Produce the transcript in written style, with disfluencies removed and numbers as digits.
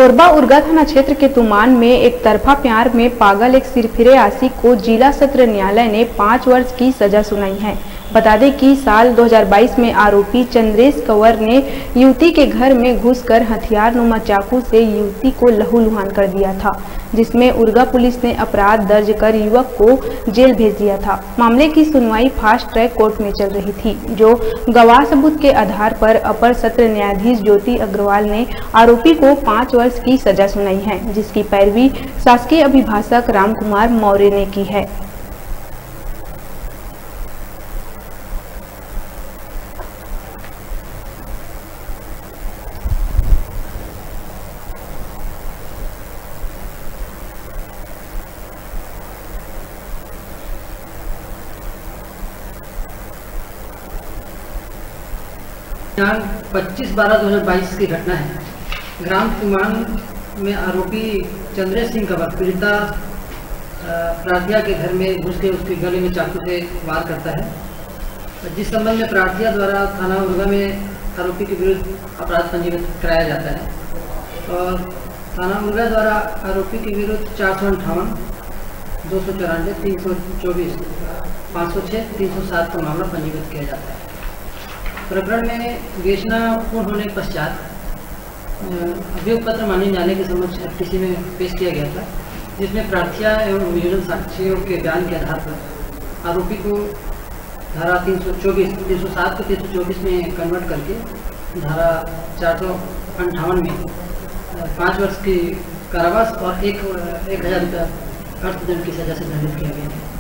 कोरबा उरगा थाना क्षेत्र के तुमान में एक तरफा प्यार में पागल एक सिरफिरे आशिक को जिला सत्र न्यायालय ने 5 वर्ष की सजा सुनाई है। बता दें कि साल 2022 में आरोपी चंद्रेश कंवर ने युवती के घर में घुसकर हथियार नुमा चाकू से युवती को लहूलुहान कर दिया था, जिसमें उरगा पुलिस ने अपराध दर्ज कर युवक को जेल भेज दिया था। मामले की सुनवाई फास्ट ट्रैक कोर्ट में चल रही थी, जो गवाह सबूत के आधार पर अपर सत्र न्यायाधीश ज्योति अग्रवाल ने आरोपी को 5 वर्ष की सजा सुनाई है, जिसकी पैरवी शासकीय अभिभाषक रामकुमार मौर्य ने की है। दिनांक 25/12/2022 की घटना है। ग्राम तुमान में आरोपी चंद्रेश सिंह कंवर पीड़िता प्रार्थिया के घर में घुस के उसके गले में चाकू से वार करता है, जिस संबंध में प्रार्थिया द्वारा थाना उरगा में आरोपी के विरुद्ध अपराध पंजीकृत कराया जाता है और थाना उरगा द्वारा आरोपी के विरुद्ध 458, 294, 324, 506, 307 का मामला पंजीकृत किया जाता है। प्रकरण में विवेचना पूर्ण होने के पश्चात अभियोग पत्र माननीय न्यायालय के समक्ष एफटीसी में पेश किया गया था, जिसमें प्रार्थिया एवं अभियोजन साक्षियों के बयान के आधार पर आरोपी को धारा 307 को 324 में कन्वर्ट करके धारा 458 में 5 वर्ष की कारावास और 1,000 रुपया अर्थदंड की सजा से दंडित किया गया है।